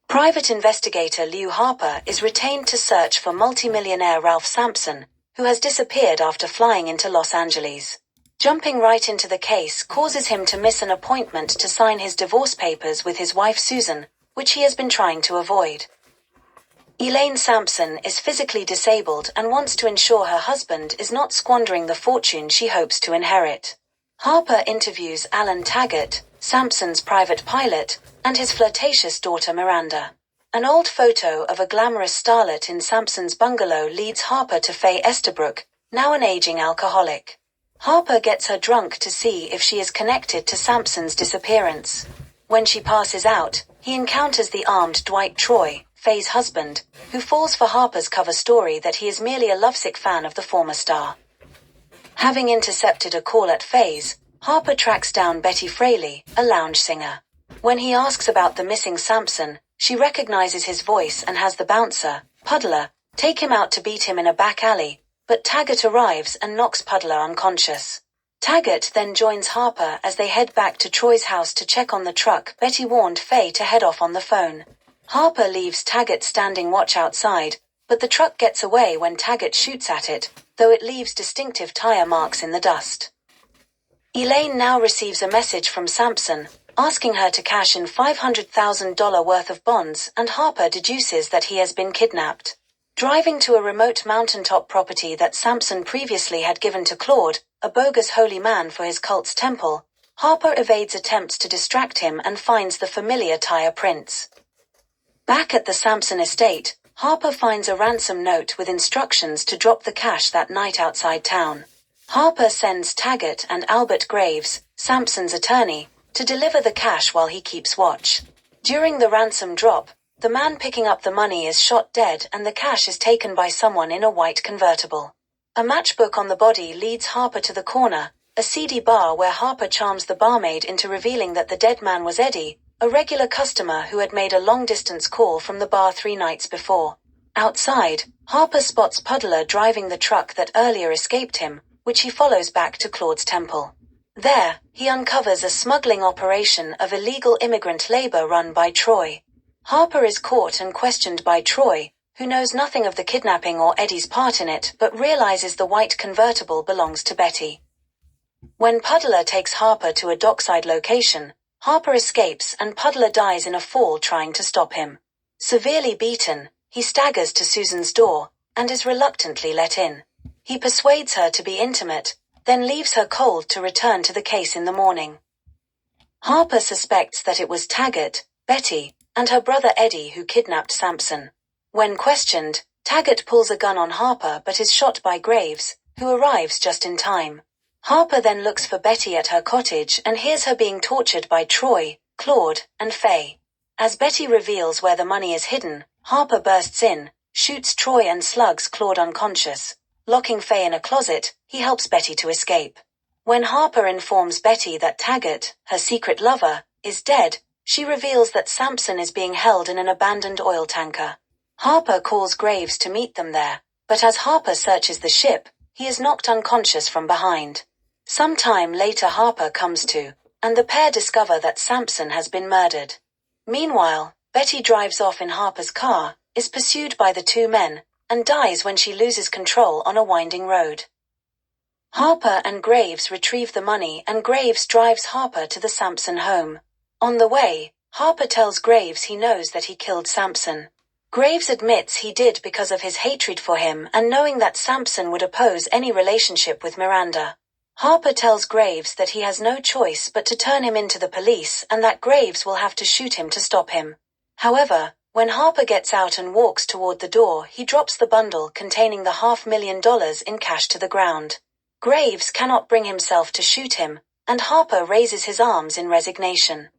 Private investigator Lew Harper is retained to search for multimillionaire Ralph Sampson, who has disappeared after flying into Los Angeles. Jumping right into the case causes him to miss an appointment to sign his divorce papers with his wife Susan, which he has been trying to avoid. Elaine Sampson is physically disabled and wants to ensure her husband is not squandering the fortune she hopes to inherit. Harper interviews Alan Taggart, Sampson's private pilot, and his flirtatious daughter Miranda. An old photo of a glamorous starlet in Sampson's bungalow leads Harper to Faye Estabrook, now an aging alcoholic. Harper gets her drunk to see if she is connected to Sampson's disappearance. When she passes out, he encounters the armed Dwight Troy, Faye's husband, who falls for Harper's cover story that he is merely a lovesick fan of the former star. Having intercepted a call at Faye's, Harper tracks down Betty Fraley, a lounge singer. When he asks about the missing Sampson, she recognizes his voice and has the bouncer, Puddler, take him out to beat him in a back alley, but Taggart arrives and knocks Puddler unconscious. Taggart then joins Harper as they head back to Troy's house to check on the truck Betty warned Faye to head off on the phone. Harper leaves Taggart standing watch outside, but the truck gets away when Taggart shoots at it, though it leaves distinctive tire marks in the dust. Elaine now receives a message from Sampson, asking her to cash in $500,000 worth of bonds, and Harper deduces that he has been kidnapped. Driving to a remote mountaintop property that Sampson previously had given to Claude, a bogus holy man for his cult's temple, Harper evades attempts to distract him and finds the familiar tire prints. Back at the Sampson estate, Harper finds a ransom note with instructions to drop the cash that night outside town. Harper sends Taggart and Albert Graves, Sampson's attorney, to deliver the cash while he keeps watch. During the ransom drop, the man picking up the money is shot dead and the cash is taken by someone in a white convertible. A matchbook on the body leads Harper to the corner, a seedy bar where Harper charms the barmaid into revealing that the dead man was Eddie, a regular customer who had made a long-distance call from the bar 3 nights before. Outside, Harper spots Puddler driving the truck that earlier escaped him, which he follows back to Claude's temple. There, he uncovers a smuggling operation of illegal immigrant labor run by Troy. Harper is caught and questioned by Troy, who knows nothing of the kidnapping or Eddie's part in it but realizes the white convertible belongs to Betty. When Puddler takes Harper to a dockside location, Harper escapes and Puddler dies in a fall trying to stop him. Severely beaten, he staggers to Susan's door, and is reluctantly let in. He persuades her to be intimate, then leaves her cold to return to the case in the morning. Harper suspects that it was Taggart, Betty, and her brother Eddie who kidnapped Sampson. When questioned, Taggart pulls a gun on Harper but is shot by Graves, who arrives just in time. Harper then looks for Betty at her cottage and hears her being tortured by Troy, Claude, and Faye. As Betty reveals where the money is hidden, Harper bursts in, shoots Troy and slugs Claude unconscious. Locking Faye in a closet, he helps Betty to escape. When Harper informs Betty that Taggart, her secret lover, is dead, she reveals that Sampson is being held in an abandoned oil tanker. Harper calls Graves to meet them there, but as Harper searches the ship, he is knocked unconscious from behind. Some time later Harper comes to, and the pair discover that Sampson has been murdered. Meanwhile, Betty drives off in Harper's car, is pursued by the 2 men, and dies when she loses control on a winding road. Harper and Graves retrieve the money and Graves drives Harper to the Sampson home. On the way, Harper tells Graves he knows that he killed Sampson. Graves admits he did because of his hatred for him and knowing that Sampson would oppose any relationship with Miranda. Harper tells Graves that he has no choice but to turn him into the police and that Graves will have to shoot him to stop him. However, when Harper gets out and walks toward the door, he drops the bundle containing the $500,000 in cash to the ground. Graves cannot bring himself to shoot him, and Harper raises his arms in resignation.